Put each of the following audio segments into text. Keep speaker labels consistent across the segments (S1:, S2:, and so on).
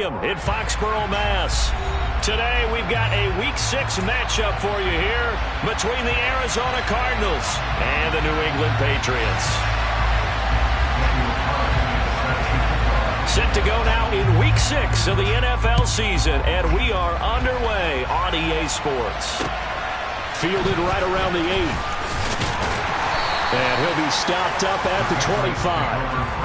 S1: Stadium in Foxborough, Mass. Today we've got a Week 6 matchup for you here between the Arizona Cardinals and the New England Patriots. Set to go now in Week 6 of the NFL season, and we are underway on EA Sports. Fielded right around the 8. And he'll be stopped up at the 25.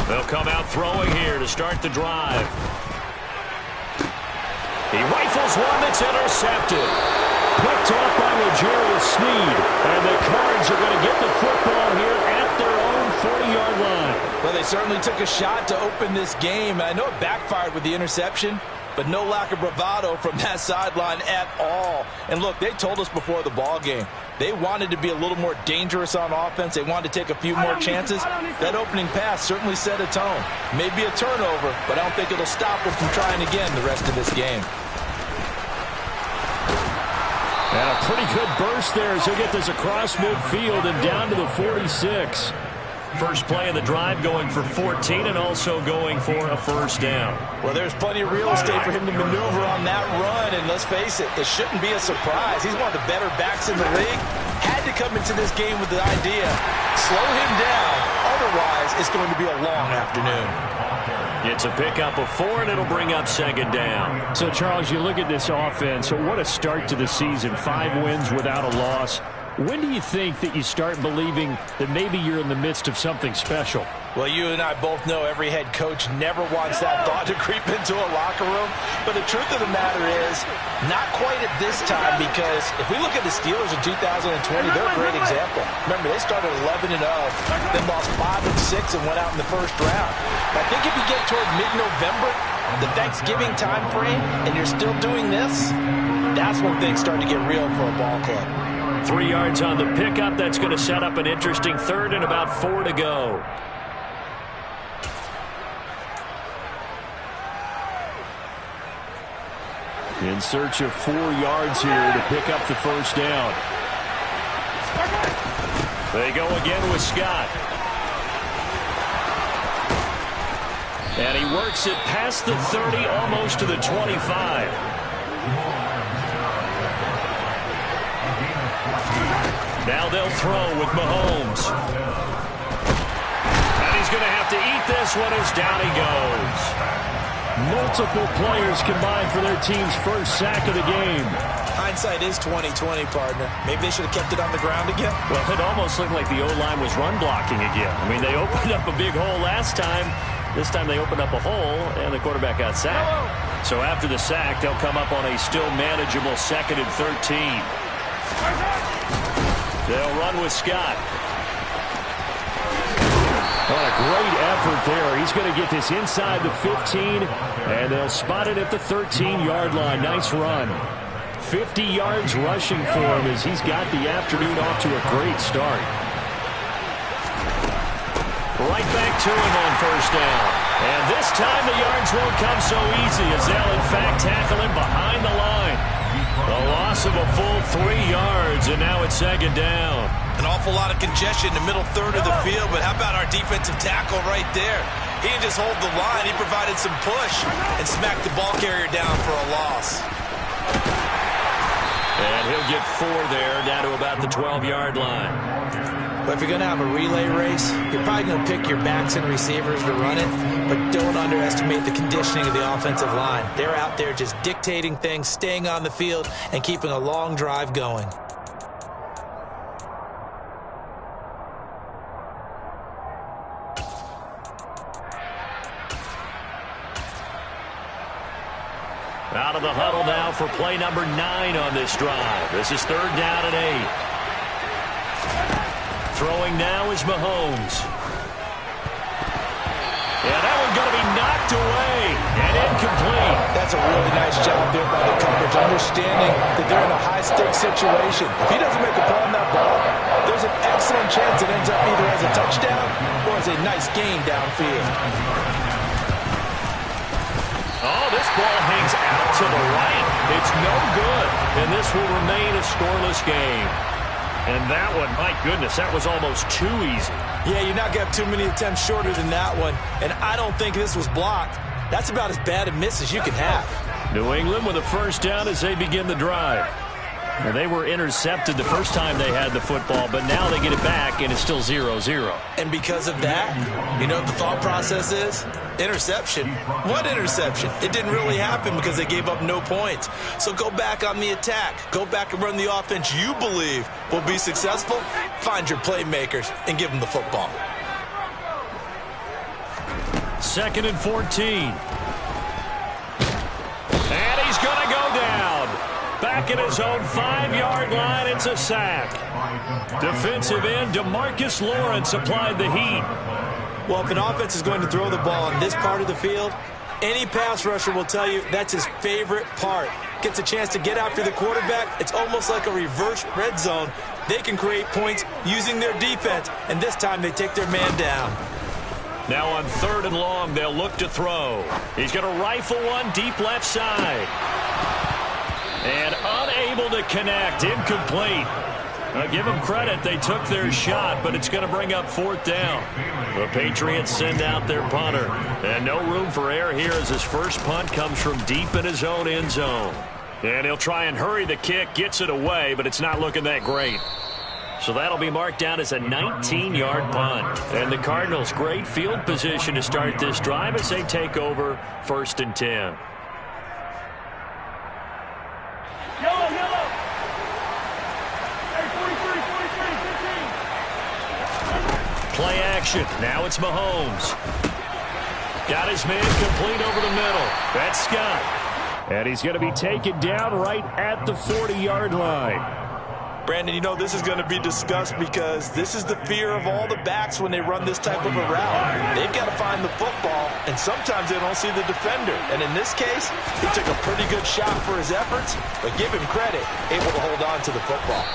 S1: They'll come out throwing here to start the drive. He rifles one that's intercepted. Picked off by L'Jarius Sneed. And the Cards are going to get the football here at their own 40-yard line.
S2: Well, they certainly took a shot to open this game. I know it backfired with the interception, but no lack of bravado from that sideline at all. And look, they told us before the ball game, they wanted to be a little more dangerous on offense. They wanted to take a few more chances. That opening pass certainly set a tone. Maybe a turnover, but I don't think it'll stop them from trying again the rest of this game.
S1: And a pretty good burst there as he'll get this across midfield and down to the 46. First play of the drive going for 14 and also going for a first down.
S2: Well, there's plenty of real estate for him to maneuver on that run, and let's face it, it shouldn't be a surprise. He's one of the better backs in the league. Had to come into this game with the idea, slow him down, otherwise it's going to be a long afternoon.
S1: It's a pickup of 4, and it'll bring up second down.
S3: So, Charles, you look at this offense, what a start to the season, 5 wins without a loss. When do you think that you start believing that maybe you're in the midst of something special?
S2: Well, you and I both know every head coach never wants that thought to creep into a locker room. But the truth of the matter is, not quite at this time, because if we look at the Steelers in 2020, they're a great example. Remember, they started 11-0, then lost 5-6 and went out in the first round. I think if you get toward mid-November, the Thanksgiving time frame, and you're still doing this, that's when things start to get real for a ball club.
S1: 3 yards on the pickup. That's going to set up an interesting third and about 4 to go.
S3: In search of 4 yards here to pick up the first down.
S1: They go again with Scott. And he works it past the 30, almost to the 25. Now they'll throw with Mahomes. And he's going to have to eat this one as down he goes.
S3: Multiple players combined for their team's first sack of the game.
S2: Hindsight is 20/20, partner. Maybe they should have kept it on the ground again.
S1: Well, it almost looked like the O-line was run blocking again. I mean, they opened up a big hole last time. This time they opened up a hole, and the quarterback got sacked. So after the sack, they'll come up on a still manageable 2nd and 13. They'll run with Scott.
S3: What a great effort there. He's going to get this inside the 15, and they'll spot it at the 13-yard line. Nice run. 50 yards rushing for him as he's got the afternoon off to a great start.
S1: Right back to him on first down. And this time the yards won't come so easy as they'll, in fact, tackle him behind the line. A loss of a full 3 yards, and now it's second down.
S2: An awful lot of congestion in the middle third of the field, but how about our defensive tackle right there? He didn't just hold the line, he provided some push and smacked the ball carrier down for a loss.
S1: And he'll get 4 there, down to about the 12-yard line.
S2: But if you're going to have a relay race, you're probably going to pick your backs and receivers to run it, but don't underestimate the conditioning of the offensive line. They're out there just dictating things, staying on the field, and keeping a long drive going.
S1: Out of the huddle now for play number 9 on this drive. This is 3rd down and 8. Throwing now is Mahomes. Yeah, that one's going to be knocked away and incomplete.
S2: That's a really nice job there by the coverage, understanding that they're in a high-stakes situation. If he doesn't make a play on that ball, there's an excellent chance it ends up either as a touchdown or as a nice gain downfield.
S1: Oh, this ball hangs out to the right. It's no good, and this will remain a scoreless game. And that one, my goodness, that was almost too easy.
S2: Yeah, you're not going to have too many attempts shorter than that one, and I don't think this was blocked. That's about as bad a miss as you can have.
S1: New England with a first down as they begin the drive. Now, they were intercepted the first time they had the football, but now they get it back, and it's still 0-0.
S2: And because of that, you know what the thought process is? Interception. What interception? It didn't really happen because they gave up no points. So go back on the attack. Go back and run the offense you believe will be successful. Find your playmakers and give them the football.
S1: 2nd and 14. And he's going to go down. Back at his own 5-yard line, it's a sack. Defensive end DeMarcus Lawrence applied the heat.
S2: Well, if an offense is going to throw the ball on this part of the field, any pass rusher will tell you that's his favorite part. Gets a chance to get after the quarterback. It's almost like a reverse red zone. They can create points using their defense, and this time they take their man down.
S1: Now on 3rd and long, they'll look to throw. He's going to rifle one deep left side. And unable to connect. Incomplete. Give them credit. They took their shot, but it's going to bring up 4th down. The Patriots send out their punter. And no room for error here as his first punt comes from deep in his own end zone. And he'll try and hurry the kick. Gets it away, but it's not looking that great. So that'll be marked down as a 19-yard punt. And the Cardinals, great field position to start this drive as they take over 1st and 10. Play action. Now it's Mahomes. Got his man complete over the middle. That's Scott.
S3: And he's going to be taken down right at the 40-yard line.
S2: Brandon, you know this is going to be discussed because this is the fear of all the backs when they run this type of a route. They've got to find the football, and sometimes they don't see the defender. And in this case, he took a pretty good shot for his efforts, but give him credit, able to hold on to the football.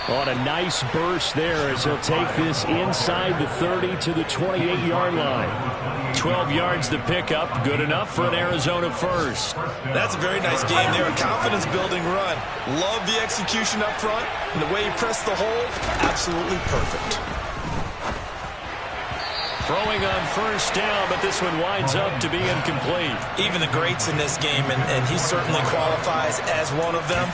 S3: On a nice burst there as he'll take this inside the 30 to the 28-yard line.
S1: 12 yards to pick up. Good enough for an Arizona first.
S2: That's a very nice game there. A confidence-building run. Love the execution up front. And the way he pressed the hole, absolutely perfect.
S1: Throwing on 1st down, but this one winds up to be incomplete.
S2: Even the greats in this game, and he certainly qualifies as one of them,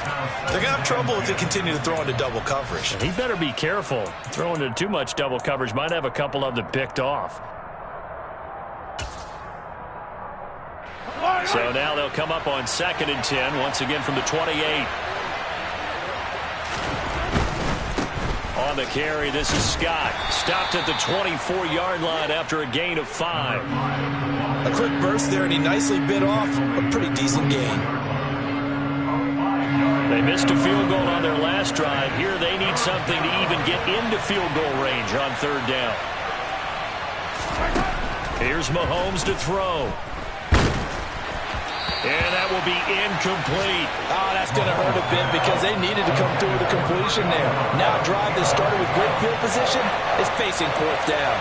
S2: they're going to have trouble if they continue to throw into double coverage.
S1: He better be careful. Throwing into too much double coverage might have a couple of them picked off. So now they'll come up on 2nd and 10, once again from the 28. On the carry, this is Scott. Stopped at the 24-yard line after a gain of 5.
S2: A quick burst there, and he nicely bit off a pretty decent gain.
S1: They missed a field goal on their last drive. Here they need something to even get into field goal range on 3rd down. Here's Mahomes to throw. And that will be incomplete.
S2: Oh, that's going to hurt a bit because they needed to come through with a completion there. Now a drive that started with great field position is facing 4th down.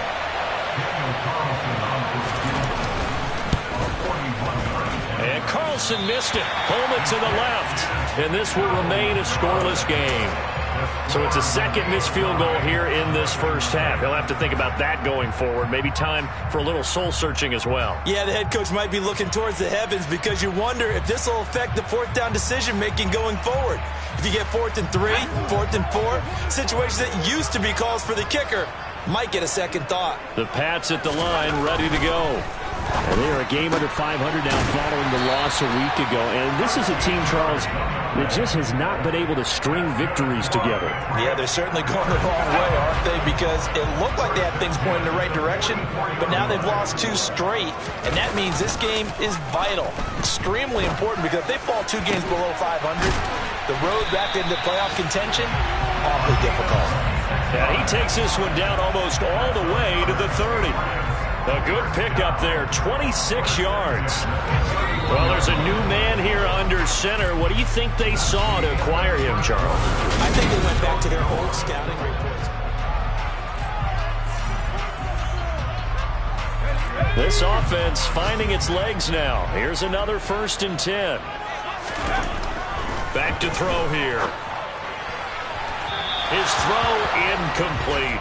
S1: And Carlson missed it. Pullman to the left. And this will remain a scoreless game. So it's a second missed field goal here in this first half. He'll have to think about that going forward. Maybe time for a little soul-searching as well.
S2: Yeah, the head coach might be looking towards the heavens because you wonder if this will affect the 4th down decision-making going forward. If you get 4th and 3, 4th and 4, situations that used to be calls for the kicker might get a second thought.
S1: The Pats at the line, ready to go.
S3: And they are a game under 500 now following the loss a week ago. And this is a team, Charles, that just has not been able to string victories together.
S2: Yeah, they're certainly going the wrong way, aren't they? Because it looked like they had things pointing in the right direction, but now they've lost 2 straight. And that means this game is vital, extremely important, because if they fall 2 games below 500, the road back into playoff contention, awfully difficult.
S1: And he takes this one down almost all the way to the 30. A good pickup there, 26 yards. Well, there's a new man here under center. What do you think they saw to acquire him, Charles?
S2: I think they went back to their old scouting reports.
S1: This offense finding its legs now. Here's another 1st and 10. Back to throw here. His throw incomplete.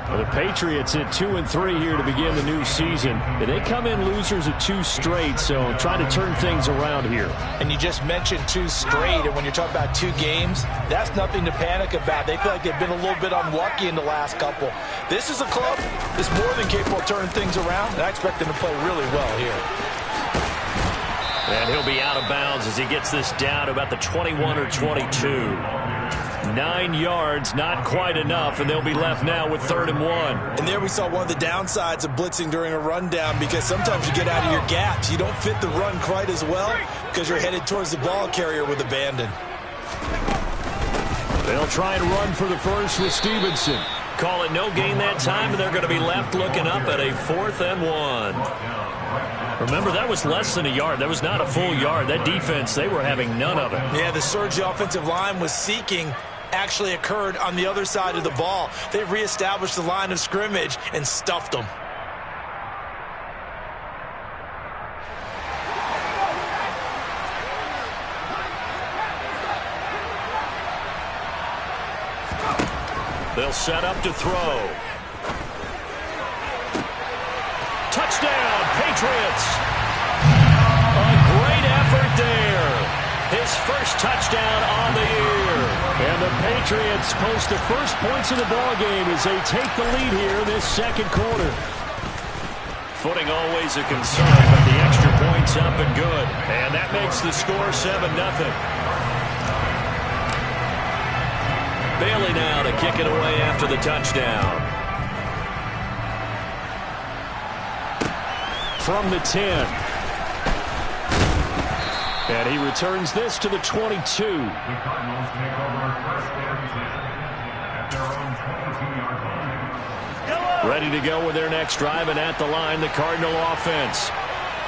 S3: Well, the Patriots at 2-3 here to begin the new season. And they come in losers of 2 straight, so try to turn things around here.
S2: And you just mentioned 2 straight, and when you're talking about 2 games, that's nothing to panic about. They feel like they've been a little bit unlucky in the last couple. This is a club that's more than capable of turning things around, and I expect them to play really well here.
S1: And he'll be out of bounds as he gets this down to about the 21 or 22. 9 yards, not quite enough, and they'll be left now with 3rd and 1.
S2: And there we saw one of the downsides of blitzing during a rundown, because sometimes you get out of your gaps. You don't fit the run quite as well because you're headed towards the ball carrier with abandon.
S3: They'll try and run for the first with Stevenson.
S1: Call it no gain that time, and they're going to be left looking up at a 4th and 1. Remember, that was less than a yard. That was not a full yard. That defense, they were having none of it.
S2: Yeah, the surge the offensive line was seeking actually occurred on the other side of the ball. They reestablished the line of scrimmage and stuffed them.
S1: They'll set up to throw. Touchdown, Patriots. A great effort there. His first touchdown on the year.
S3: And the Patriots post the first points of the ballgame as they take the lead here in this 2nd quarter.
S1: Footing always a concern, but the extra point's up and good. And that makes the score 7-0. Bailey now to kick it away after the touchdown.
S3: From the 10. And he returns this to the 22.
S4: The Cardinals take over first and 10 at their own 22-yard line.
S1: Ready to go with their next drive, and at the line, the Cardinal offense.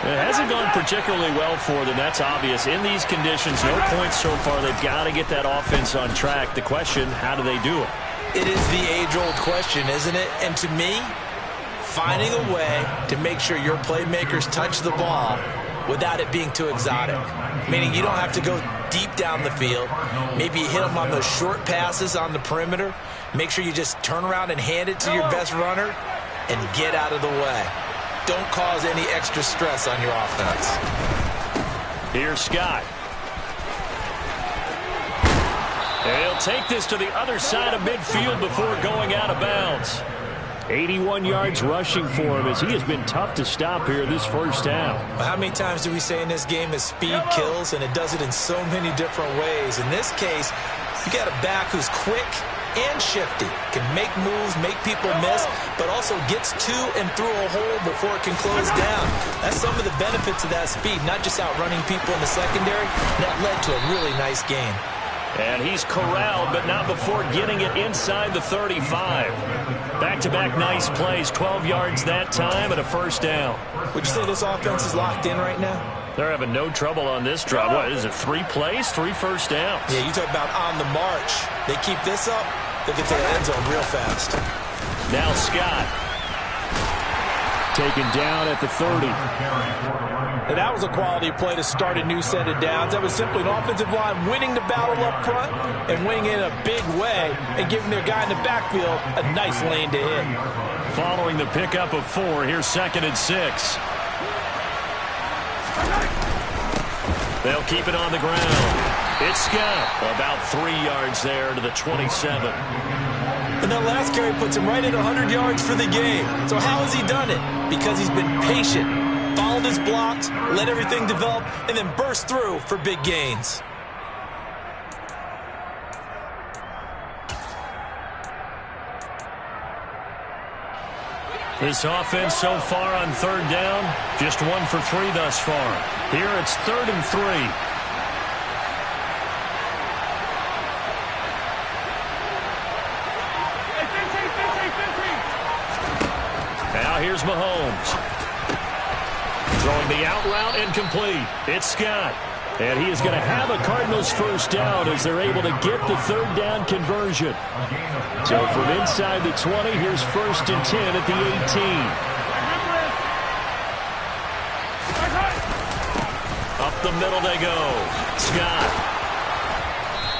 S1: It hasn't gone particularly well for them. That's obvious. In these conditions, no points so far. They've got to get that offense on track. The question, how do they do it?
S2: It is the age-old question, isn't it? And to me, finding a way to make sure your playmakers touch the ball without it being too exotic. Meaning you don't have to go deep down the field. Maybe you hit them on those short passes on the perimeter. Make sure you just turn around and hand it to your best runner and get out of the way. Don't cause any extra stress on your offense.
S1: Here's Scott. And he'll take this to the other side of midfield before going out of bounds.
S3: 81 yards rushing for him as he has been tough to stop here this first half.
S2: How many times do we say in this game that speed kills, and it does it in so many different ways? In this case, you got a back who's quick and shifty, can make moves, make people miss, but also gets to and through a hole before it can close down. That's some of the benefits of that speed, not just outrunning people in the secondary. That led to a really nice game.
S1: And he's corralled, but not before getting it inside the 35. Back-to-back nice plays, 12 yards that time and a first down.
S2: Would you say this offense is locked in right now?
S1: They're having no trouble on this drive. What is it, 3 plays, 3 first downs?
S2: Yeah, you talk about on the march. They keep this up, they'll get to the end zone real fast.
S1: Now Scott.
S3: Taken down at the 30.
S2: And that was a quality play to start a new set of downs. That was simply an offensive line winning the battle up front and winning in a big way and giving their guy in the backfield a nice lane to hit.
S1: Following the pickup of 4, here's 2nd and 6. They'll keep it on the ground. It's Scott. About 3 yards there to the 27.
S2: And that last carry puts him right at 100 yards for the game. So how has he done it? Because he's been patient, followed his blocks, let everything develop, and then burst through for big gains.
S1: This offense so far on 3rd down, just 1 for 3 thus far. Here it's 3rd and 3.
S3: here's Mahomes. Throwing the out route and complete. It's Scott. And he is going to have a Cardinals first down as they're able to get the third down conversion. So from inside the 20, here's 1st and 10 at the 18. Up the middle they go. Scott.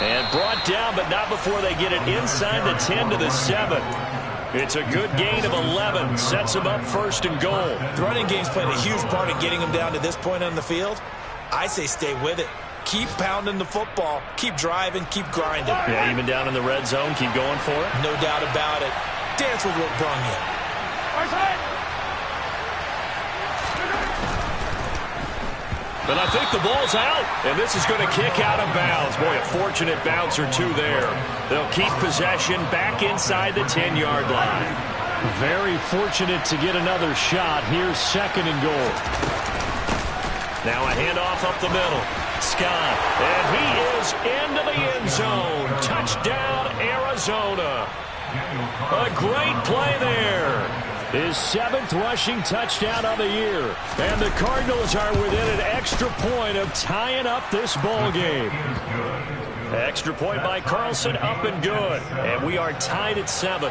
S3: And brought down, but not before they get it inside the 10 to the 7. It's a good gain of 11. Sets him up 1st and goal.
S2: The running game's played a huge part in getting him down to this point on the field. I say stay with it. Keep pounding the football. Keep driving. Keep grinding.
S3: Yeah, even down in the red zone, keep going for it.
S2: No doubt about it. Dance with what brung you.
S3: But I think the ball's out, and this is going to kick out of bounds. Boy, a fortunate bounce or two there. They'll keep possession back inside the 10-yard line. Very fortunate to get another shot. Here's 2nd and goal. Now a handoff up the middle. Scott, and he is into the end zone. Touchdown, Arizona. A great play there. His 7th rushing touchdown of the year. And the Cardinals are within an extra point of tying up this ball game. Extra point by Carlson, up and good. And we are tied at 7.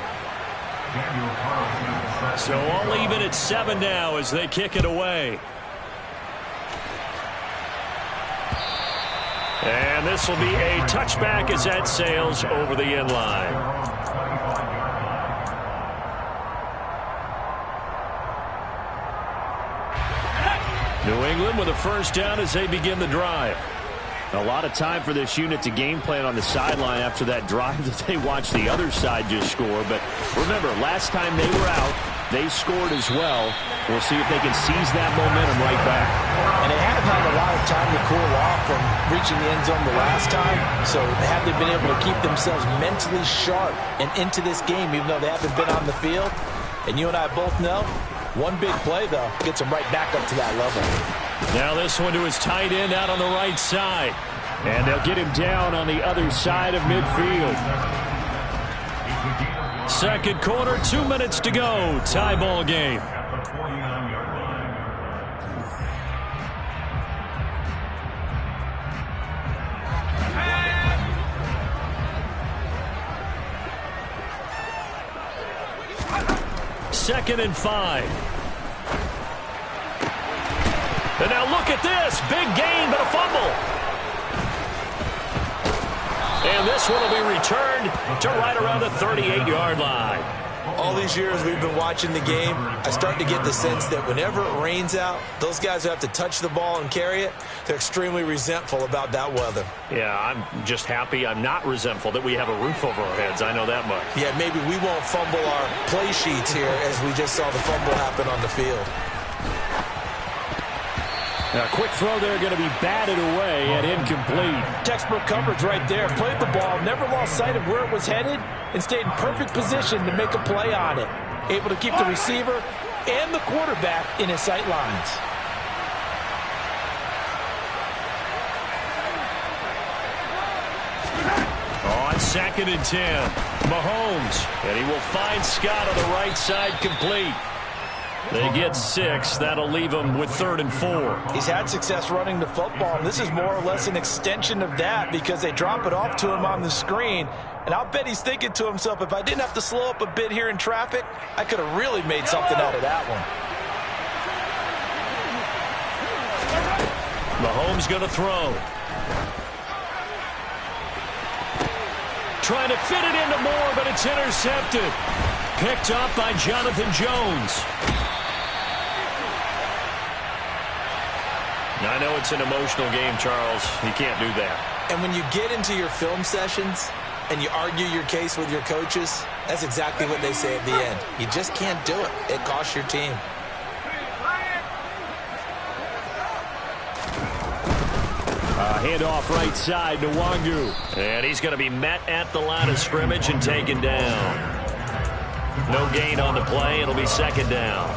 S3: So all even at 7 now as they kick it away. And this will be a touchback as that sails over the end line. New England with a first down as they begin the drive. A lot of time for this unit to game plan on the sideline after that drive that they watched the other side just score. But remember, last time they were out, they scored as well. We'll see if they can seize that momentum right back.
S2: And they have had a lot of time to cool off from reaching the end zone the last time. So have they been able to keep themselves mentally sharp and into this game, even though they haven't been on the field? And you and I both know, one big play, though, gets them right back up to that level.
S3: Now this one to his tight end out on the right side. And they'll get him down on the other side of midfield. 2nd quarter, 2 minutes to go. Tie ball game. Second and 5. And now look at this. Big gain, but a fumble. And this one will be returned to right around the 38-yard line.
S2: All these years we've been watching the game, I start to get the sense that whenever it rains out, those guys who have to touch the ball and carry it, they're extremely resentful about that weather.
S3: Yeah, I'm just happy I'm not resentful that we have a roof over our heads. I know that much.
S2: Yeah, maybe we won't fumble our play sheets here as we just saw the fumble happen on the field.
S3: Now, a quick throw there going to be batted away and incomplete.
S2: Textbook coverage right there. Played the ball, never lost sight of where it was headed, and stayed in perfect position to make a play on it. Able to keep the receiver and the quarterback in his sight lines.
S3: On 2nd and 10, Mahomes, and he will find Scott on the right side complete. They get 6. That'll leave him with 3rd and 4.
S2: He's had success running the football, and this is more or less an extension of that because they drop it off to him on the screen. And I'll bet he's thinking to himself, if I didn't have to slow up a bit here in traffic, I could have really made something out of that one.
S3: Mahomes going to throw. Trying to fit it into Moore, but it's intercepted. Picked up by Jonathan Jones. I know it's an emotional game, Charles. You can't do that.
S2: And when you get into your film sessions and you argue your case with your coaches, that's exactly what they say at the end. You just can't do it. It costs your team.
S3: Handoff right side to Wangu. And he's going to be met at the line of scrimmage and taken down. No gain on the play. It'll be 2nd down.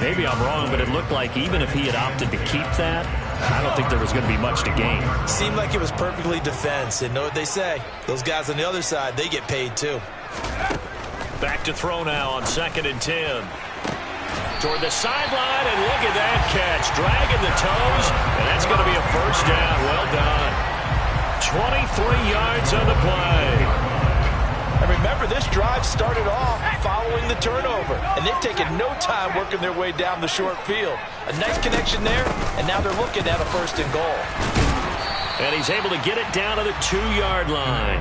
S3: Maybe I'm wrong, but it looked like even if he had opted to keep that, I don't think there was going to be much to gain.
S2: Seemed like it was perfectly defense. And know what they say? Those guys on the other side, they get paid too.
S3: Back to throw now on 2nd and 10.
S1: toward the sideline, and look at that catch. Dragging the toes, and that's going to be a first down. Well done. 23 yards on the play.
S2: And remember, this drive started off following the turnover, and they've taken no time working their way down the short field. A nice connection there, and now they're looking at a 1st and goal.
S1: And he's able to get it down to the 2-yard line.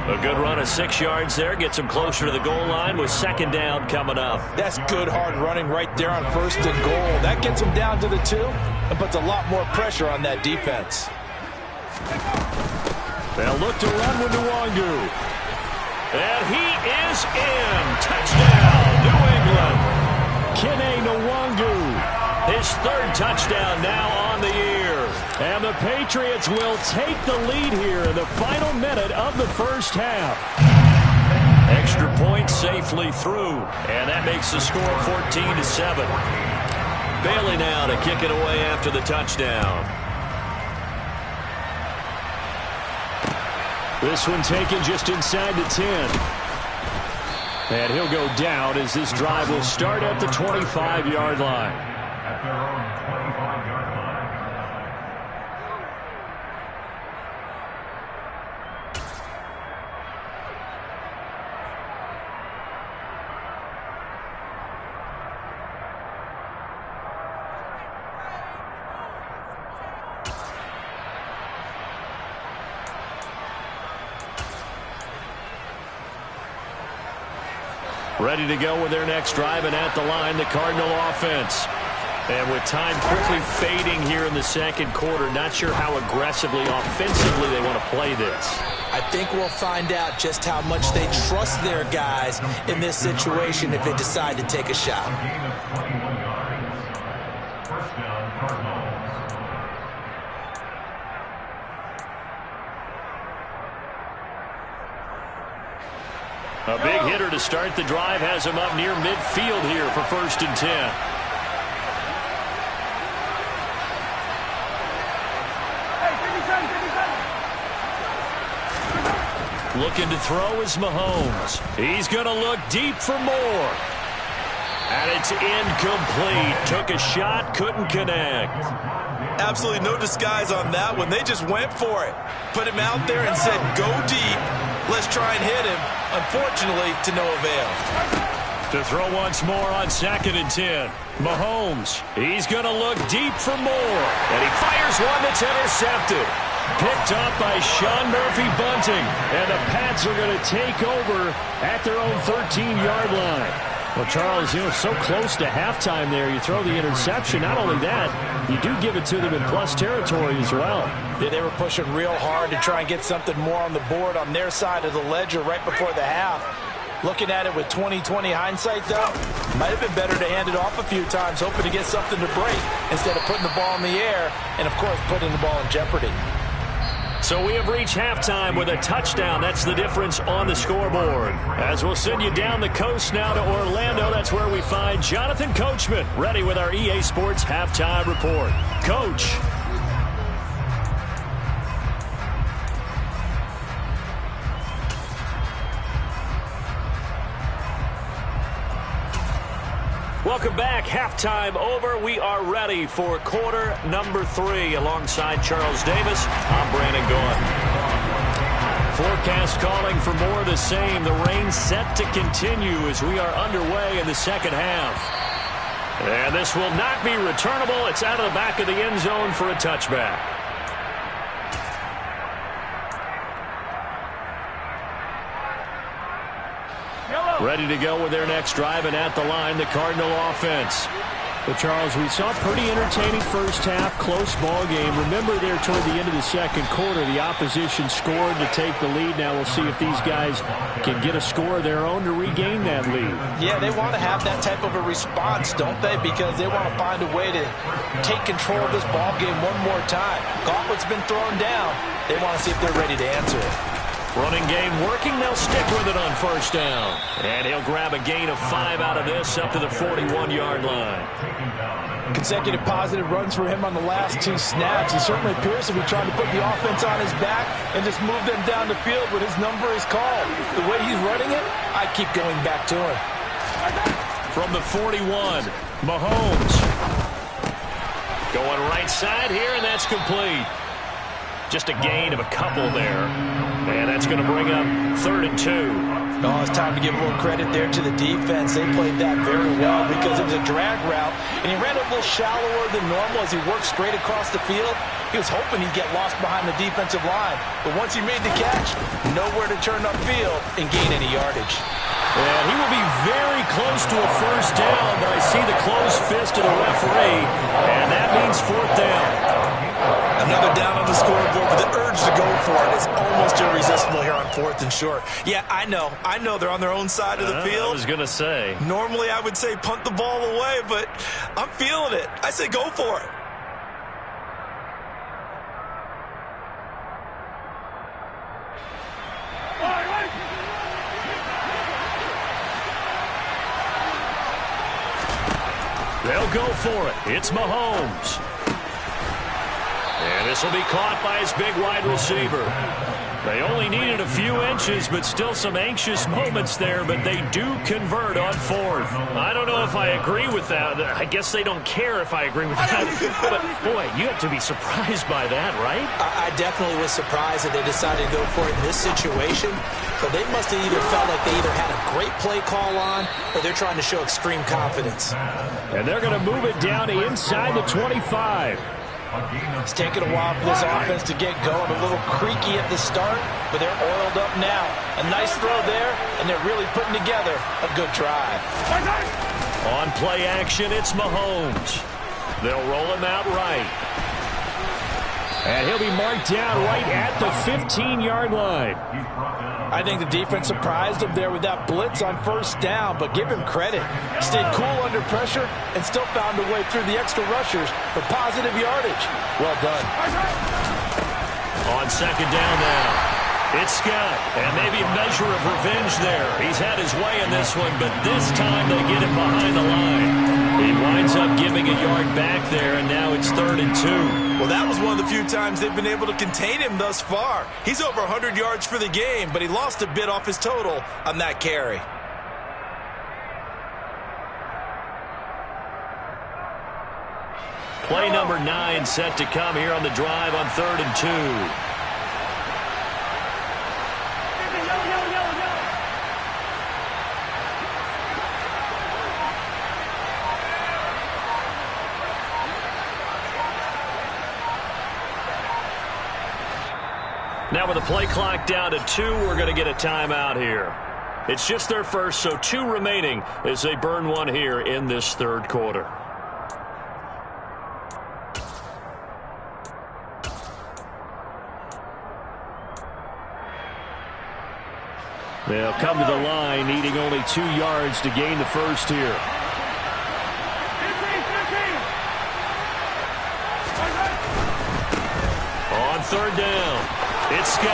S1: A good run of 6 yards there. Gets him closer to the goal line with 2nd down coming up.
S2: That's good hard running right there on 1st and goal. That gets him down to the 2 and puts a lot more pressure on that defense.
S3: They'll look to run with Nwangu.
S1: And he is in. Touchdown, New England.
S3: Kene Nwangu.
S1: His 3rd touchdown now on the year.
S3: And the Patriots will take the lead here in the final minute of the first half.
S1: Extra point safely through. And that makes the score 14-7. Bailey now to kick it away after the touchdown.
S3: This one taken just inside the 10. And he'll go down as this drive will start at the 25-yard line.
S4: At their own 25-yard line.
S1: Ready to go with their next drive, and at the line, the Cardinal offense. And with time quickly fading here in the 2nd quarter, not sure how aggressively, offensively they want to play this.
S2: I think we'll find out just how much they trust their guys in this situation if they decide to take a shot.
S4: A gain of 21 yards. 1st down, Cardinals.
S1: A big hitter to start the drive has him up near midfield here for 1st and 10. Looking to throw is Mahomes. He's going to look deep for more. And it's incomplete. Took a shot, couldn't connect.
S2: Absolutely no disguise on that one. They just went for it. Put him out there and said, go deep. Let's try and hit him. Unfortunately, to no avail.
S1: To throw once more on 2nd and 10. Mahomes, he's going to look deep for more. And he fires one that's intercepted. Picked up by Sean Murphy-Bunting. And the Pats are going to take over at their own 13-yard line.
S3: Well, Charles, so close to halftime there. You throw the interception. Not only that, you do give it to them in plus territory as well.
S2: Yeah, they were pushing real hard to try and get something more on the board on their side of the ledger right before the half. Looking at it with 20/20 hindsight, though, might have been better to hand it off a few times, hoping to get something to break instead of putting the ball in the air and, of course, putting the ball in jeopardy.
S1: So we have reached halftime with a touchdown. That's the difference on the scoreboard. As we'll send you down the coast now to Orlando, that's where we find Jonathan Coachman, ready with our EA Sports Halftime Report. Coach. Welcome back. Halftime over. We are ready for quarter number 3. Alongside Charles Davis, I'm Brandon Gaughan. Forecast calling for more of the same. The rain set to continue as we are underway in the 2nd half. And this will not be returnable. It's out of the back of the end zone for a touchback. Ready to go with their next drive, and at the line, the Cardinal offense.
S3: Well, Charles, we saw a pretty entertaining first half, close ball game. Remember there toward the end of the 2nd quarter, the opposition scored to take the lead. Now we'll see if these guys can get a score of their own to regain that lead.
S2: Yeah, they want to have that type of a response, don't they? Because they want to find a way to take control of this ball game one more time. Gauntlet's been thrown down. They want to see if they're ready to answer it.
S1: Running game working. They'll stick with it on 1st down. And he'll grab a gain of 5 out of this up to the 41-yard line.
S2: Consecutive positive runs for him on the last 2 snaps. He certainly appears to be trying to put the offense on his back and just move them down the field when his number is called. The way he's running it, I keep going back to him.
S1: From the 41, Mahomes. Going right side here, and that's complete. Just a gain of a couple there. And that's going to bring up 3rd and 2.
S2: Oh, it's time to give a little credit there to the defense. They played that very well because it was a drag route, and he ran a little shallower than normal as he worked straight across the field. He was hoping he'd get lost behind the defensive line. But once he made the catch, nowhere to turn upfield and gain any yardage.
S3: And he will be very close to a first down, but I see the closed fist of the referee, and that means 4th down.
S2: Another down on the scoreboard, but the urge to go for it is almost irresistible here on 4th and short. Yeah, I know they're on their own side of the field.
S1: I was going to say.
S2: Normally I would say punt the ball away, but I'm feeling it. I say go for it.
S1: They'll go for it. It's Mahomes. And this will be caught by his big wide receiver. They only needed a few inches, but still some anxious moments there, but they do convert on 4th. I don't know if I agree with that. I guess they don't care if I agree with that. But, boy, you have to be surprised by that, right?
S2: I definitely was surprised that they decided to go for it in this situation, but they must have either felt like they either had a great play call on or they're trying to show extreme confidence.
S3: And they're going to move it down to inside the 25.
S2: It's taken a while for this offense to get going. A little creaky at the start, but they're oiled up now. A nice throw there, and they're really putting together a good drive.
S1: On play action, it's Mahomes. They'll roll him out right.
S3: And he'll be marked down right at the 15-yard line.
S2: I think the defense surprised him there with that blitz on 1st down, but give him credit. Stayed cool under pressure and still found a way through the extra rushers for positive yardage. Well done.
S1: On 2nd down now, it's Scott, and maybe a measure of revenge there. He's had his way in this one, but this time they get him behind the line. He winds up giving a yard back there, and now it's 3rd and 2.
S2: Well, that was one of the few times they've been able to contain him thus far. He's over 100 yards for the game, but he lost a bit off his total on that carry.
S1: Play number 9 set to come here on the drive on 3rd and 2. Now with the play clock down to 2, we're going to get a timeout here. It's just their first, so 2 remaining as they burn one here in this 3rd quarter.
S3: They'll come to the line, needing only 2 yards to gain the first here.
S1: On 3rd down. It's Scott,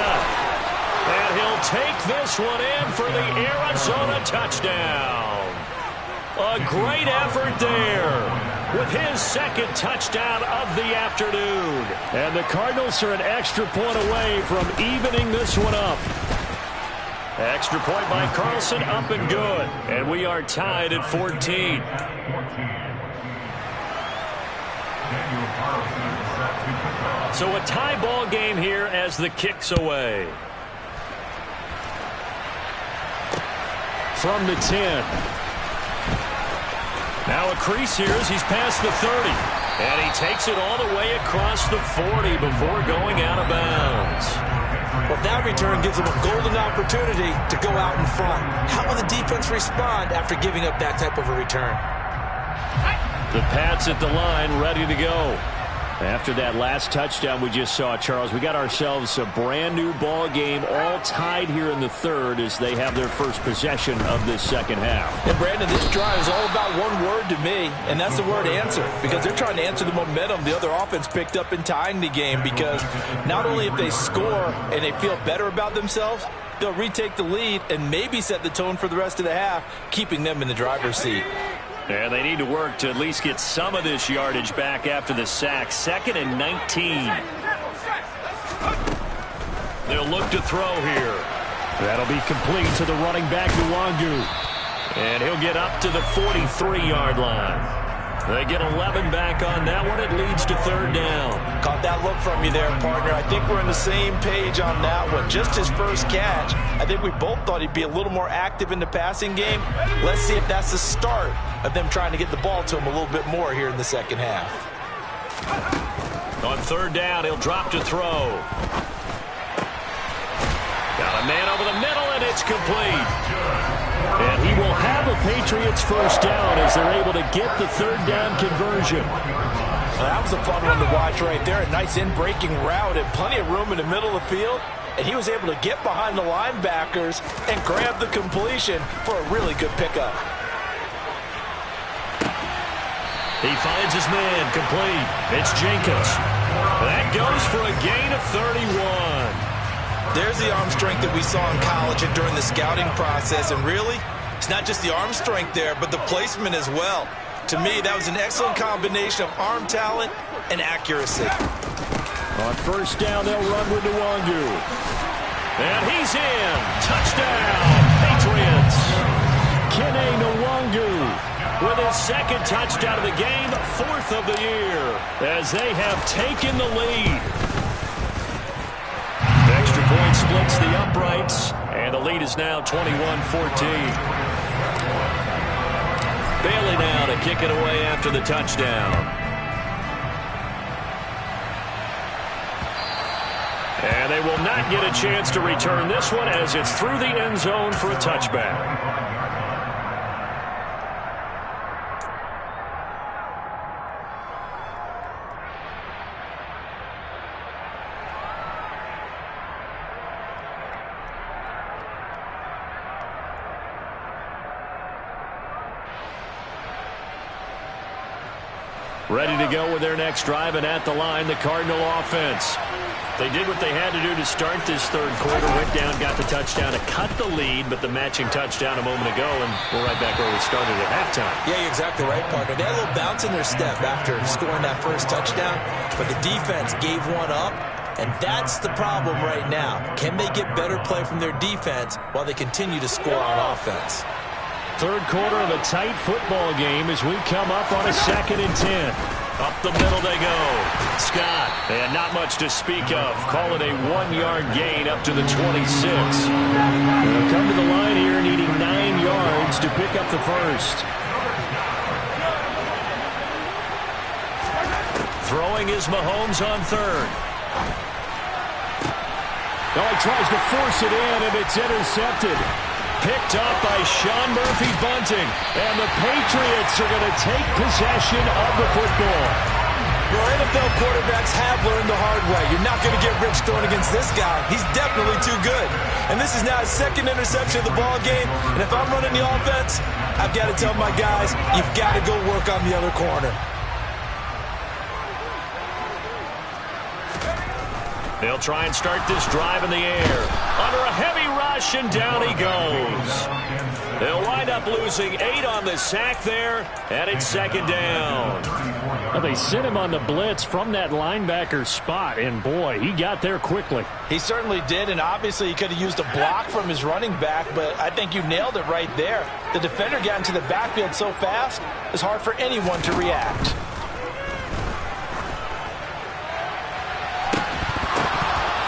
S1: and he'll take this one in for the Arizona touchdown. A great effort there with his 2nd touchdown of the afternoon.
S3: And the Cardinals are an extra point away from evening this one up.
S1: Extra point by Carlson, up and good. And we are tied at 14. So a tie ball game here as the kick's away.
S3: From the 10.
S1: Now a crease here as he's past the 30. And he takes it all the way across the 40 before going out of bounds.
S2: Well, that return gives them a golden opportunity to go out in front. How will the defense respond after giving up that type of a return?
S1: The Pats at the line, ready to go.
S3: After that last touchdown we just saw, Charles, we got ourselves a brand new ball game, all tied here in the 3rd as they have their first possession of this 2nd half.
S2: And Brandon, this drive is all about one word to me, and that's the word answer, because they're trying to answer the momentum the other offense picked up in tying the game, because not only if they score and they feel better about themselves, they'll retake the lead and maybe set the tone for the rest of the half, keeping them in the driver's seat.
S1: And they need to work to at least get some of this yardage back after the sack. 2nd and 19. They'll look to throw here.
S3: That'll be complete to the running back, Nwangu.
S1: And he'll get up to the 43-yard line. They get 11 back on that one. It leads to third down.
S2: Caught that look from you there, partner. I think we're on the same page on that one. Just his first catch. I think we both thought he'd be a little more active in the passing game. Let's see if that's the start of them trying to get the ball to him a little bit more here in the second half.
S1: On third down, he'll drop to throw. Got a man over the middle, and it's complete.
S3: And he will have a Patriots first down as they're able to get the third down conversion.
S2: Well, that was a fun one to watch right there. A nice in-breaking route and plenty of room in the middle of the field. And he was able to get behind the linebackers and grab the completion for a really good pickup.
S1: He finds his man complete. It's Jenkins. That goes for a gain of 31.
S2: There's the arm strength that we saw in college and during the scouting process. And really, it's not just the arm strength there, but the placement as well. To me, that was an excellent combination of arm talent and accuracy.
S3: On first down, they'll run with Nwangu.
S1: And he's in. Touchdown, Patriots.
S3: Kene Nwangu
S1: with his second touchdown of the game, fourth of the year, as they have taken the lead. Extra point splits the uprights, and the lead is now 21-14. Bailey now to kick it away after the touchdown. And they will not get a chance to return this one as it's through the end zone for a touchback. Ready to go with their next drive, and at the line, the Cardinal offense. They did what they had to do to start this third quarter. Went down, got the touchdown to cut the lead, but the matching touchdown a moment ago, and we're right back where we started at halftime.
S2: Yeah, you're exactly right, partner. They had a little bounce in their step after scoring that first touchdown, but the defense gave one up, and that's the problem right now. Can they get better play from their defense while they continue to score on offense?
S3: Third quarter of a tight football game as we come up on a 2nd and 10.
S1: Up the middle they go. Scott, and not much to speak of. Call it a 1-yard gain up to the 26.
S3: They'll come to the line here needing 9 yards to pick up the first.
S1: Throwing is Mahomes on third.
S3: Oh, he tries to force it in, and it's intercepted.
S1: Picked up by Sean Murphy Bunting. And the Patriots are going to take possession of the football.
S2: Well, NFL quarterbacks have learned the hard way. You're not going to get rich throwing against this guy. He's definitely too good. And this is now his second interception of the ball game. And if I'm running the offense, I've got to tell my guys, you've got to go work on the other corner.
S1: They'll try and start this drive in the air. Under a heavy rush, and down he goes. They'll wind up losing 8 on the sack there, and it's 2nd down.
S3: Well, they sent him on the blitz from that linebacker spot, and boy, he got there quickly.
S2: He certainly did, and obviously he could have used a block from his running back, but I think you nailed it right there. The defender got into the backfield so fast, it's hard for anyone to react.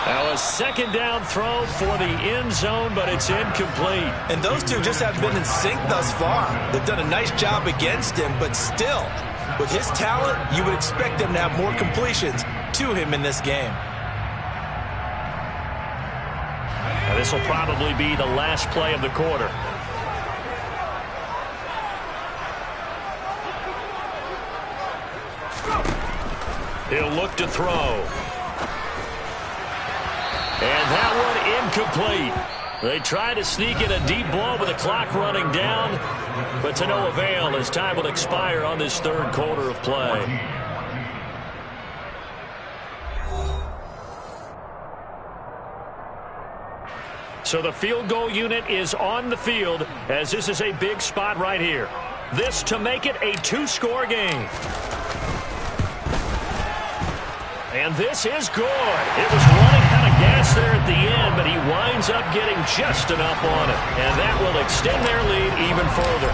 S1: Now a 2nd down throw for the end zone, but it's incomplete.
S2: And those two just haven't been in sync thus far. They've done a nice job against him, but still, with his talent, you would expect them to have more completions to him in this game.
S1: Now this will probably be the last play of the quarter. He'll look to throw. And that one incomplete. They try to sneak in a deep ball with the clock running down, but to no avail as time will expire on this third quarter of play. So the field goal unit is on the field as this is a big spot right here. This to make it a 2-score game. And this is good. It was running out of gas there at the end, but he winds up getting just enough on it. And that will extend their lead even further.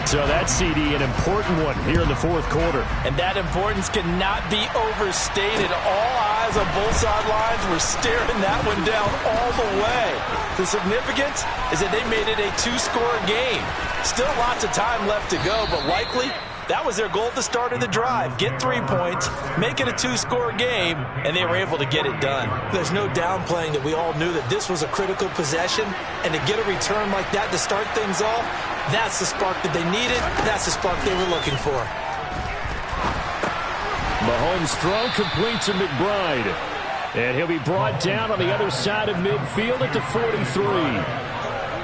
S3: So that CD, an important one here in the fourth quarter.
S2: And that importance cannot be overstated. All eyes on both sidelines were staring that one down all the way. The significance is that they made it a two-score game. Still lots of time left to go, but likely that was their goal at the start of the drive. Get 3 points, make it a two-score game, and they were able to get it done. There's no downplaying that we all knew that this was a critical possession, and to get a return like that to start things off, that's the spark that they needed. That's the spark they were looking for.
S3: Mahomes' throw complete to McBride. And he'll be brought down on the other side of midfield at the 43.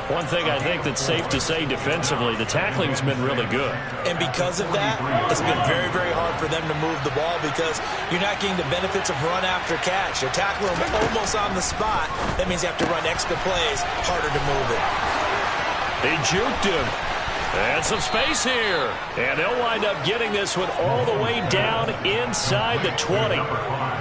S1: One thing I think that's safe to say defensively, the tackling's been really good.
S2: And because of that, it's been very, very hard for them to move the ball because you're not getting the benefits of run after catch. You're tackling them almost on the spot. That means you have to run extra plays, harder to move it.
S1: They juked him. And some space here. And they'll wind up getting this one all the way down inside the 20.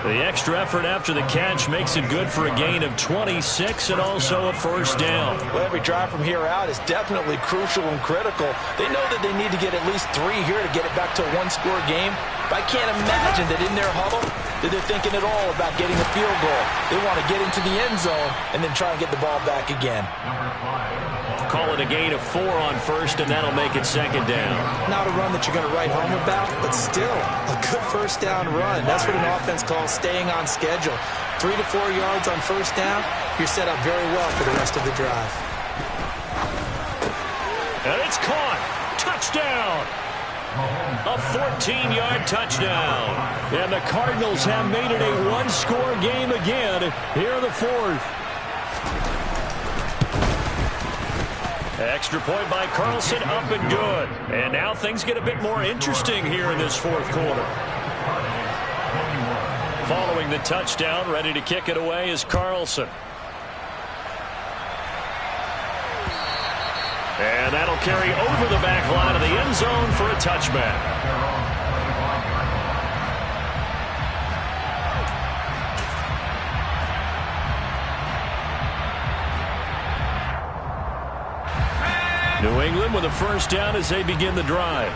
S1: The extra effort after the catch makes it good for a gain of 26 and also a first down.
S2: Well, every drive from here out is definitely crucial and critical. They know that they need to get at least 3 here to get it back to a one-score game. But I can't imagine that in their huddle that they're thinking at all about getting a field goal. They want to get into the end zone and then try and get the ball back again.
S1: Call it a gain of 4 on first, and that'll make it second down.
S2: Not a run that you're going to write home about, but still a good first down run. That's what an offense calls staying on schedule. 3 to 4 yards on first down, you're set up very well for the rest of the drive.
S1: And it's caught. Touchdown. A 14-yard touchdown.
S3: And the Cardinals have made it a one-score game again here in the fourth.
S1: Extra point by Carlson, up and good. And now things get a bit more interesting here in this fourth quarter. Following the touchdown, ready to kick it away is Carlson. And that'll carry over the back line of the end zone for a touchback. New England with a first down as they begin the drive.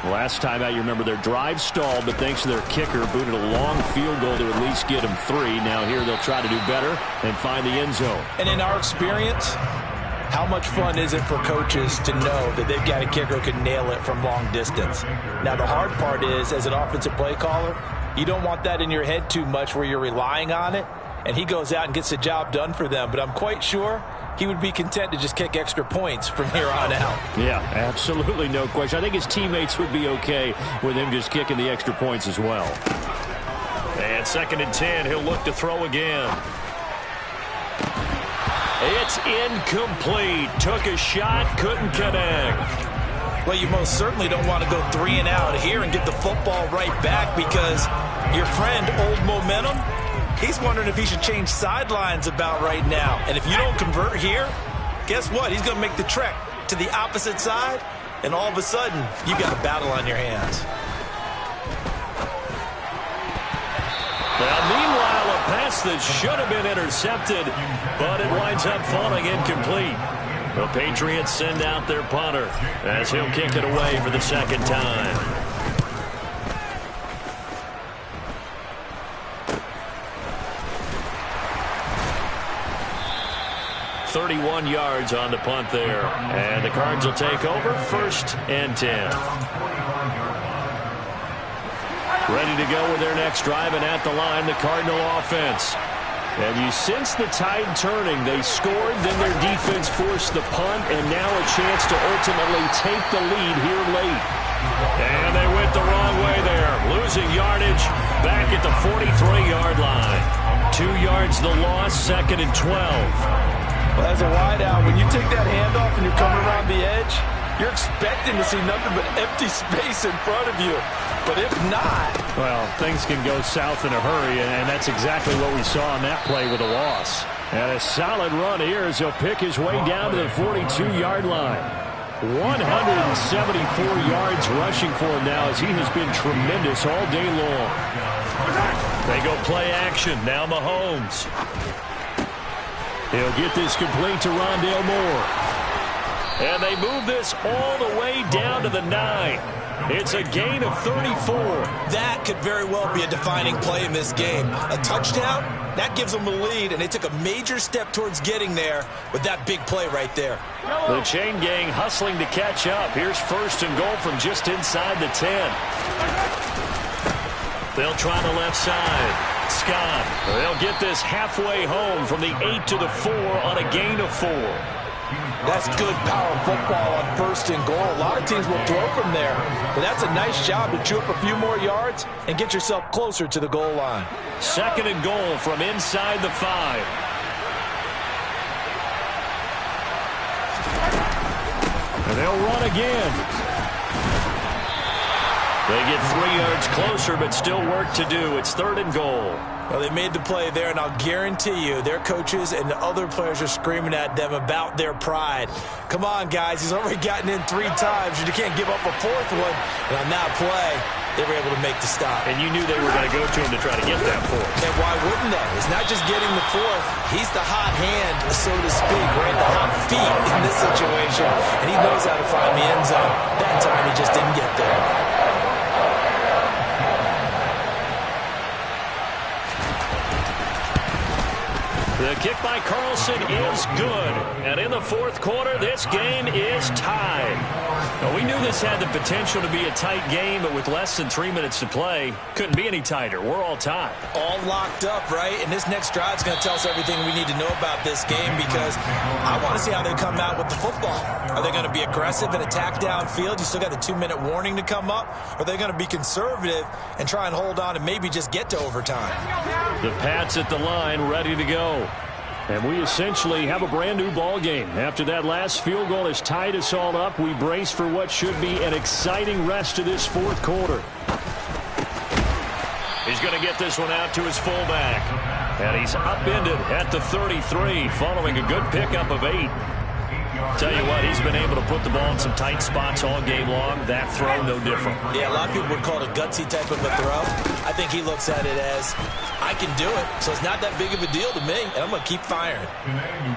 S3: Last time out, you remember their drive stalled, but thanks to their kicker, booted a long field goal to at least get them 3. Now here they'll try to do better and find the end zone.
S2: And in our experience, how much fun is it for coaches to know that they've got a kicker who can nail it from long distance? Now the hard part is, as an offensive play caller, you don't want that in your head too much where you're relying on it, and he goes out and gets the job done for them. But I'm quite sure he would be content to just kick extra points from here on out.
S3: Yeah, absolutely no question. I think his teammates would be okay with him just kicking the extra points as well.
S1: And 2nd and 10, he'll look to throw again. It's incomplete. Took a shot, couldn't connect.
S2: Well, you most certainly don't want to go 3 and out here and get the football right back because your friend, Old Momentum, he's wondering if he should change sidelines about right now. And if you don't convert here, guess what? He's going to make the trek to the opposite side, and all of a sudden, you've got a battle on your hands.
S1: Well, meanwhile, a pass that should have been intercepted, but it winds up falling incomplete. The Patriots send out their punter as he'll kick it away for the second time. 31 yards on the punt there. And the Cards will take over 1st and 10. Ready to go with their next drive, and at the line, the Cardinal offense. And you sense the tide turning. They scored, then their defense forced the punt, and now a chance to ultimately take the lead here late. And they went the wrong way there, losing yardage back at the 43-yard line. 2 yards the loss, 2nd and 12.
S2: Well, as a wideout, when you take that handoff and you're coming around the edge, you're expecting to see nothing but empty space in front of you. But if not,
S3: well, things can go south in a hurry, and that's exactly what we saw on that play with a loss. And a solid run here as he'll pick his way down to the 42-yard line. 174 yards rushing for him now as he has been tremendous all day long.
S1: They go play action. Now Mahomes.
S3: He'll get this complete to Rondale Moore. And they move this all the way down to the 9. It's a gain of 34.
S2: That could very well be a defining play in this game. A touchdown, that gives them the lead, and they took a major step towards getting there with that big play right there.
S3: The chain gang hustling to catch up. Here's first and goal from just inside the 10. They'll try the left side. Scott. They'll get this halfway home from the 8 to the 4 on a gain of 4.
S2: That's good power football on first and goal. A lot of teams will throw from there, but that's a nice job to chew up a few more yards and get yourself closer to the goal line.
S3: Second and goal from inside the 5. And they'll run again. They get 3 yards closer, but still work to do. It's third and goal.
S2: Well, they made the play there, and I'll guarantee you their coaches and the other players are screaming at them about their pride. Come on, guys. He's already gotten in 3 times. You can't give up a 4th one. And on that play, they were able to make the stop.
S3: And you knew they were going to go to him to try to get that 4th.
S2: And why wouldn't they? It's not just getting the 4th. He's the hot hand, so to speak, right? The hot feet in this situation. And he knows how to find the end zone. That time he just didn't get there.
S3: The kick by Carlson is good. And in the 4th quarter, this game is tied. Now, we knew this had the potential to be a tight game, but with less than 3 minutes to play, couldn't be any tighter. We're all tied.
S2: All locked up, right? And this next drive is going to tell us everything we need to know about this game because I want to see how they come out with the football. Are they going to be aggressive and attack downfield? You still got the 2-minute warning to come up. Or are they going to be conservative and try and hold on and maybe just get to overtime?
S3: The Pats at the line, ready to go. And we essentially have a brand-new ball game. After that last field goal has tied us all up, we brace for what should be an exciting rest of this 4th quarter. He's going to get this one out to his fullback. And he's upended at the 33 following a good pickup of 8. Tell you what, he's been able to put the ball in some tight spots all game long. That throw, no different.
S2: Yeah, a lot of people would call it a gutsy type of a throw. I think he looks at it as, I can do it, so it's not that big of a deal to me, and I'm going to keep firing.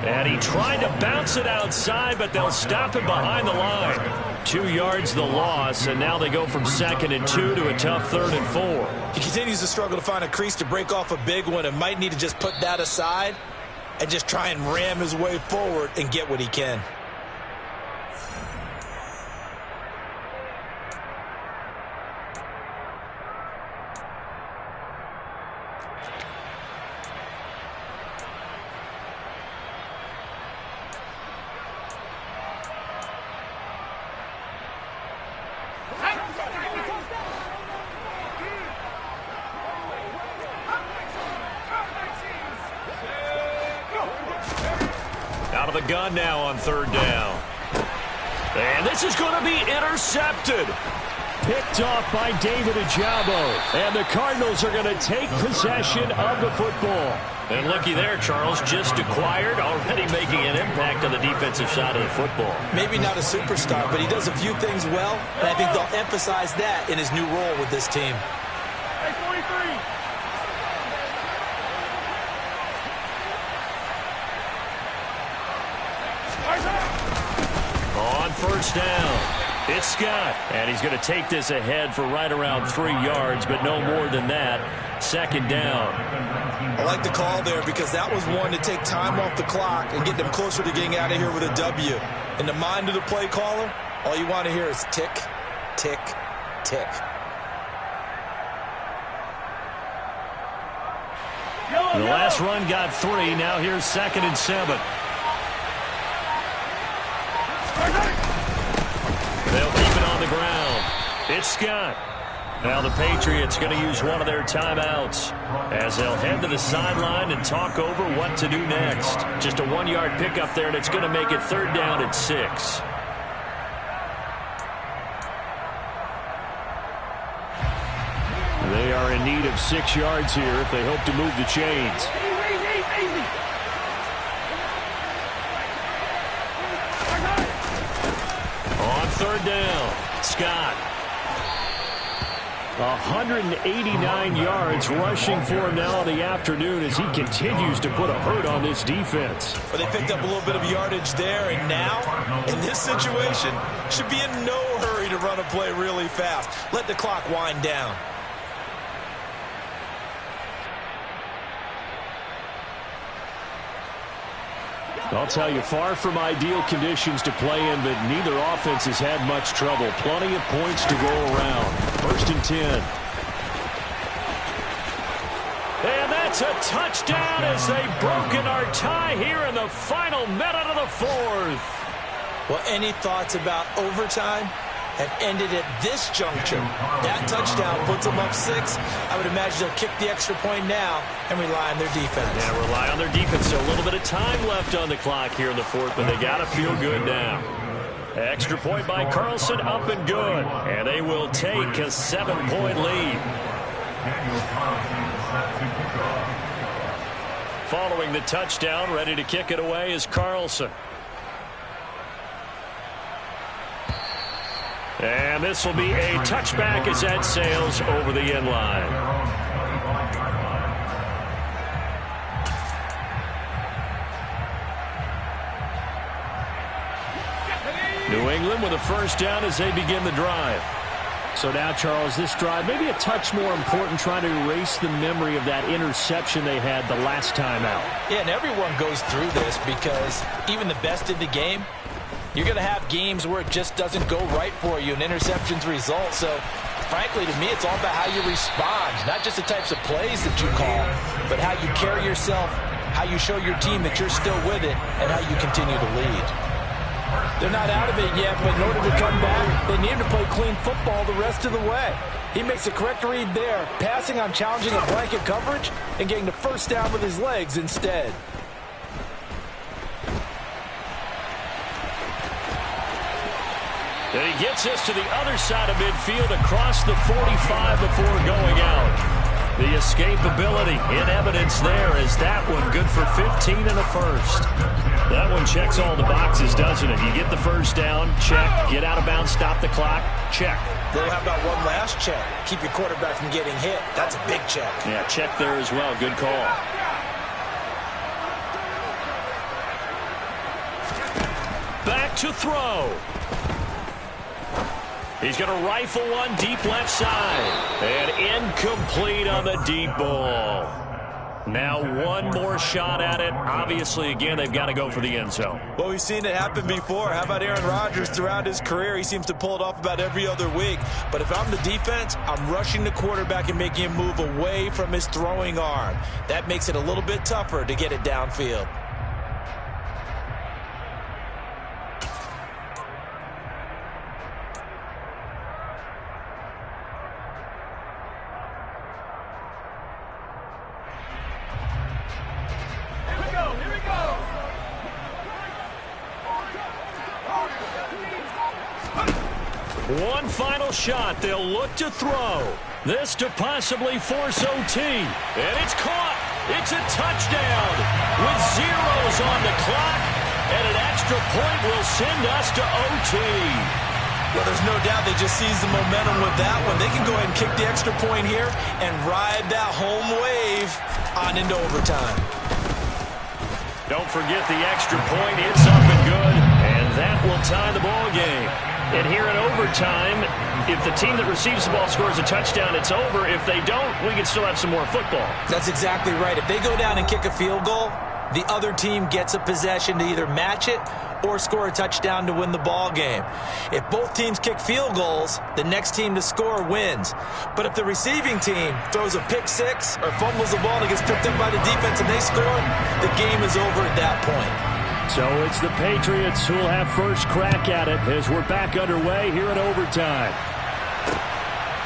S3: And he tried to bounce it outside, but they'll stop him behind the line. 2 yards the loss, and now they go from 2nd and 2 to a tough 3rd and 4.
S2: He continues to struggle to find a crease to break off a big one and might need to just put that aside and just try and ram his way forward and get what he can.
S3: Out of the gun now on 3rd down. And this is going to be intercepted. Picked off by David Ajabo. And the Cardinals are going to take possession of the football.
S1: And looky there, Charles, just acquired, already making an impact on the defensive side of the football.
S2: Maybe not a superstar, but he does a few things well, and I think they'll emphasize that in his new role with this team.
S4: Hey, 43.
S3: On 1st down, it's Scott. And he's going to take this ahead for right around 3 yards, but no more than that. 2nd down.
S2: I like the call there because that was one to take time off the clock and get them closer to getting out of here with a W. In the mind of the play caller, all you want to hear is tick, tick, tick.
S3: The last run got 3. Now here's 2nd and 7. They'll keep it on the ground. It's Scott. Now the Patriots going to use one of their timeouts as they'll head to the sideline and talk over what to do next. Just a 1-yard pickup there, and it's going to make it 3rd down at 6. They are in need of 6 yards here if they hope to move the chains. On 3rd down, Scott. 189 yards rushing for him now in the afternoon as he continues to put a hurt on this defense.
S2: Well, they picked up a little bit of yardage there, and now, in this situation, should be in no hurry to run a play really fast. Let the clock wind down.
S3: I'll tell you, far from ideal conditions to play in, but neither offense has had much trouble. Plenty of points to go around. 1st and 10.
S1: And that's a touchdown as they've broken our tie here in the final minute of the 4th.
S2: Well, any thoughts about overtime have ended at this juncture? That touchdown puts them up 6. I would imagine they'll kick the extra point now and rely on their defense.
S1: Yeah, rely on their defense. So a little bit of time left on the clock here in the 4th, but they got to feel good now. Extra point by Carlson, up and good. And they will take a 7-point lead. Following the touchdown, ready to kick it away is Carlson. And this will be a touchback as that sails over the end line. New England with a 1st down as they begin the drive.
S3: So now, Charles, this drive maybe a touch more important, trying to erase the memory of that interception they had the last time out.
S2: Yeah, and everyone goes through this because even the best in the game, you're going to have games where it just doesn't go right for you, and interceptions result. So, frankly, to me, it's all about how you respond, not just the types of plays that you call, but how you carry yourself, how you show your team that you're still with it, and how you continue to lead. They're not out of it yet, but in order to come back, they need to play clean football the rest of the way. He makes the correct read there, passing on challenging a blanket coverage and getting the 1st down with his legs instead.
S1: And he gets us to the other side of midfield across the 45 before going out. The escapability in evidence there is that one good for 15 and a 1st. That one checks all the boxes, doesn't it? You get the 1st down, check. Get out of bounds, stop the clock, check.
S2: Then how about one last check? Keep your quarterback from getting hit. That's a big check.
S1: Yeah, check there as well. Good call. Back to throw. He's going to rifle one deep left side. And incomplete on the deep ball. Now one more shot at it. Obviously, again, they've got to go for the end zone.
S2: Well, we've seen it happen before. How about Aaron Rodgers throughout his career? He seems to pull it off about every other week. But if I'm the defense, I'm rushing the quarterback and making him move away from his throwing arm. That makes it a little bit tougher to get it downfield.
S1: One final shot. They'll look to throw. This to possibly force OT. And it's caught. It's a touchdown with zeros on the clock. And an extra point will send us to OT.
S2: Well, there's no doubt they just seized the momentum with that one. They can go ahead and kick the extra point here and ride that home wave on into overtime.
S1: Don't forget the extra point. It's up and good. And that will tie the ball game. And here in overtime, if the team that receives the ball scores a touchdown, it's over. If they don't, we can still have some more football.
S2: That's exactly right. If they go down and kick a field goal, the other team gets a possession to either match it or score a touchdown to win the ball game. If both teams kick field goals, the next team to score wins. But if the receiving team throws a pick six or fumbles the ball and it gets picked up by the defense and they score, the game is over at that point.
S3: So it's the Patriots who will have first crack at it as we're back underway here in overtime.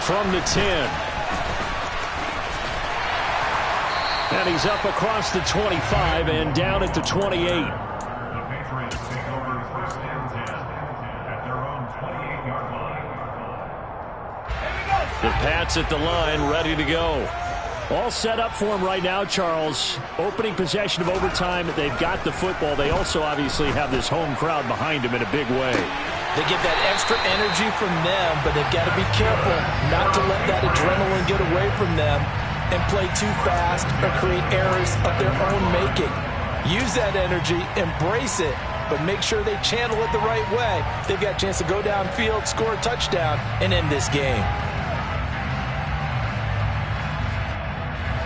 S3: From the 10. And he's up across the 25 and down at the 28.
S4: The Patriots take over 1st and 10 at their own 28-yard line.
S1: The Pats at the line, ready to go.
S3: All set up for him right now, Charles. Opening possession of overtime. They've got the football. They also obviously have this home crowd behind them in a big way.
S2: They get that extra energy from them, but they've got to be careful not to let that adrenaline get away from them and play too fast or create errors of their own making. Use that energy, embrace it, but make sure they channel it the right way. They've got a chance to go downfield, score a touchdown, and end this game.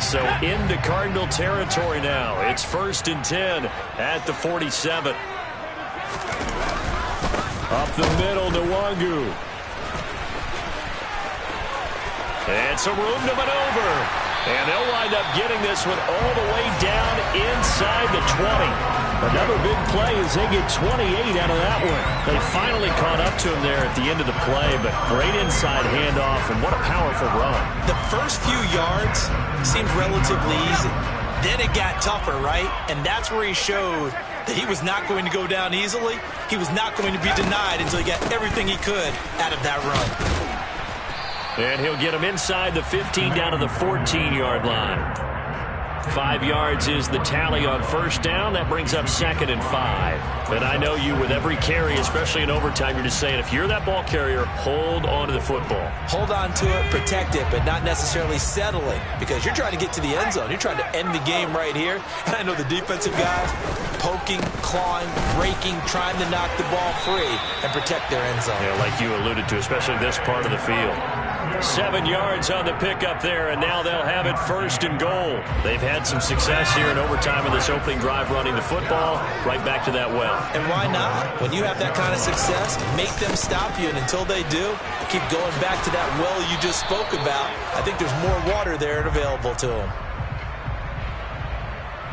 S1: So into Cardinal territory now. It's 1st and 10 at the 47.
S3: Up the middle, Nwangu.
S1: And some room to maneuver. And they'll wind up getting this one all the way down inside the 20. Another big play as they get 28 out of that one. They finally caught up to him there at the end of the play, but great inside handoff, and what a powerful run.
S2: The first few yards seemed relatively easy. Then it got tougher, right? And that's where he showed that he was not going to go down easily. He was not going to be denied until he got everything he could out of that run.
S1: And he'll get him inside the 15 down to the 14-yard line. 5 yards is the tally on first down. That brings up 2nd and 5. And I know you, with every carry, especially in overtime, you're just saying, if you're that ball carrier, hold on to the football.
S2: Hold on to it, protect it, but not necessarily settling, because you're trying to get to the end zone. You're trying to end the game right here. And I know the defensive guys poking, clawing, breaking, trying to knock the ball free and protect their end zone.
S1: Yeah, like you alluded to, especially this part of the field. 7 yards on the pickup there, and now they'll have it 1st and goal. They've had some success here in overtime in this opening drive running the football. Right back to that well.
S2: And why not? When you have that kind of success, make them stop you, and until they do, keep going back to that well you just spoke about. I think there's more water there available to them.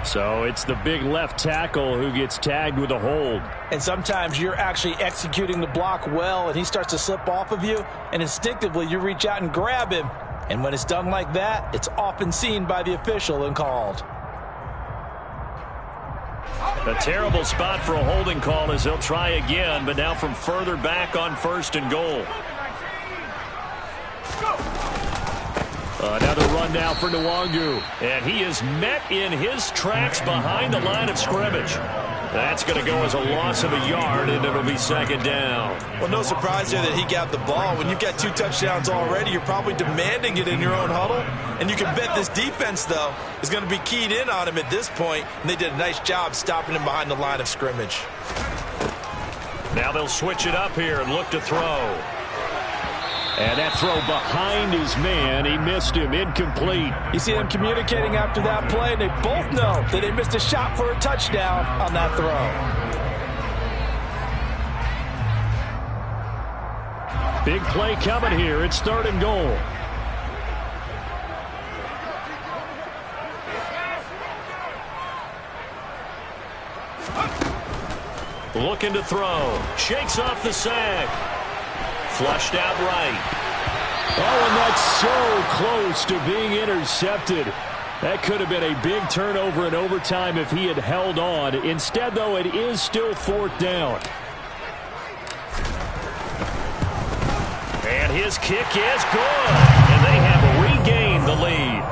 S3: So it's the big left tackle who gets tagged with a hold.
S2: And sometimes you're actually executing the block well, and he starts to slip off of you, and instinctively you reach out and grab him. And when it's done like that, it's often seen by the official and called.
S1: A terrible spot for a holding call as they'll try again, but now from further back on 1st and goal.
S3: Another run now for Nwangu.
S1: And he is met in his tracks behind the line of scrimmage. That's going to go as a loss of a yard, and it'll be 2nd down.
S2: Well, no surprise there that he got the ball. When you've got 2 touchdowns already, you're probably demanding it in your own huddle. And you can bet this defense, though, is going to be keyed in on him at this point. And they did a nice job stopping him behind the line of scrimmage.
S1: Now they'll switch it up here and look to throw.
S3: And that throw behind his man, he missed him, incomplete.
S2: You see them communicating after that play, and they both know that they missed a shot for a touchdown on that throw.
S3: Big play coming here. It's 3rd and goal.
S1: Looking to throw. Shakes off the sack. Flushed out right.
S3: Oh, and that's so close to being intercepted. That could have been a big turnover in overtime if he had held on. Instead, though, it is still 4th down.
S1: And his kick is good. And they have regained the lead.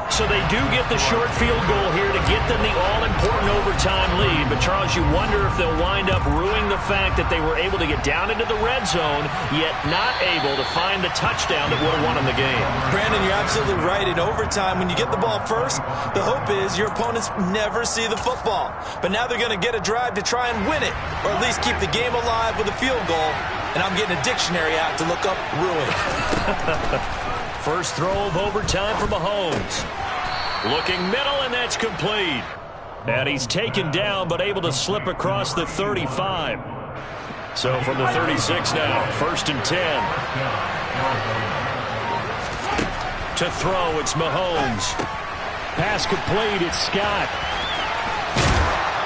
S1: So they do get the short field goal here to get them the all-important overtime lead. But, Charles, you wonder if they'll wind up ruining the fact that they were able to get down into the red zone, yet not able to find the touchdown that would have won them the game.
S2: Brandon, you're absolutely right. In overtime, when you get the ball first, the hope is your opponents never see the football. But now they're going to get a drive to try and win it, or at least keep the game alive with a field goal. And I'm getting a dictionary out to look up ruin.
S1: First throw of overtime for Mahomes. Looking middle, and that's complete. And he's taken down, but able to slip across the 35. So from the 36 now, 1st and 10. To throw, it's Mahomes.
S3: Pass complete, it's Scott.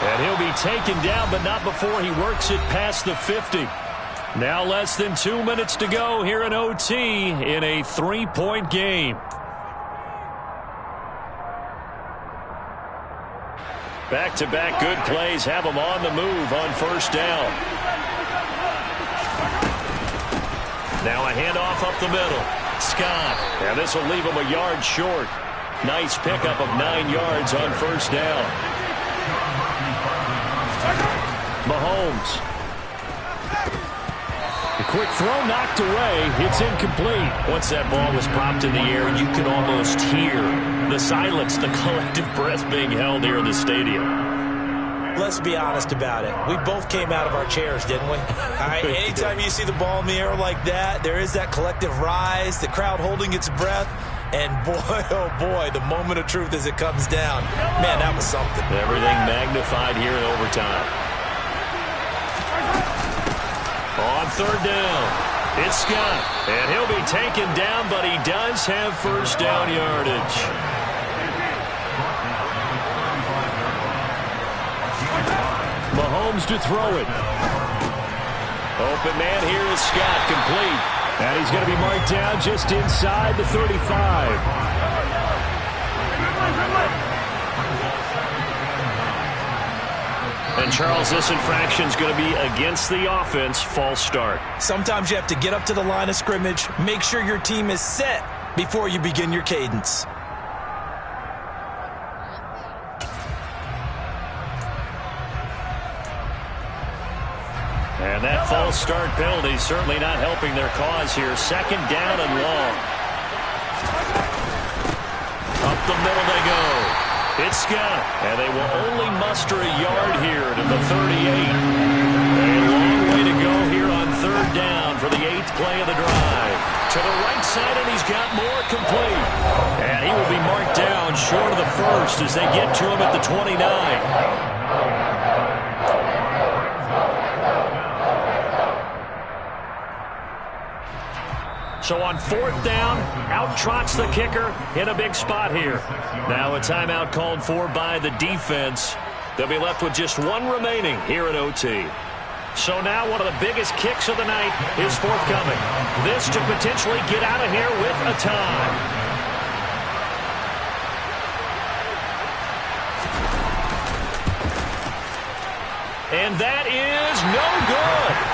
S1: And he'll be taken down, but not before he works it past the 50. Now less than 2 minutes to go here in OT in a 3-point game. Back-to-back good plays have them on the move on 1st down. Now a handoff up the middle. Scott. And this will leave him a yard short. Nice pickup of 9 yards on first down. Mahomes.
S3: The quick throw knocked away. It's incomplete.
S1: Once that ball was popped in the air, you could almost hear the silence, the collective breath being held here in the stadium.
S2: Let's be honest about it. We both came out of our chairs, didn't we? All right, anytime you see the ball in the air like that, there is that collective rise, the crowd holding its breath, and boy, oh boy, the moment of truth as it comes down. Man, that was something.
S1: Everything magnified here in overtime. On third down, it's Scott, and he'll be taken down, but he does have first down yardage.
S3: Mahomes to throw it.
S1: Open man here is Scott, complete.
S3: And he's going to be marked down just inside the 35.
S1: And Charles, this infraction's going to be against the offense. False start.
S2: Sometimes you have to get up to the line of scrimmage, make sure your team is set before you begin your cadence.
S1: And that false start penalty certainly not helping their cause here. Second down and long. Up the middle they go. It's Scott, and they will only muster a yard here to the 38. A long way to go here on third down for the 8th play of the drive. To the right side, and he's got more, complete. And he will be marked down short of the first as they get to him at the 29. So on fourth down, out trots the kicker in a big spot here. Now a timeout called for by the defense. They'll be left with just one remaining here at OT. So now one of the biggest kicks of the night is forthcoming. This to potentially get out of here with a tie. And that is no good.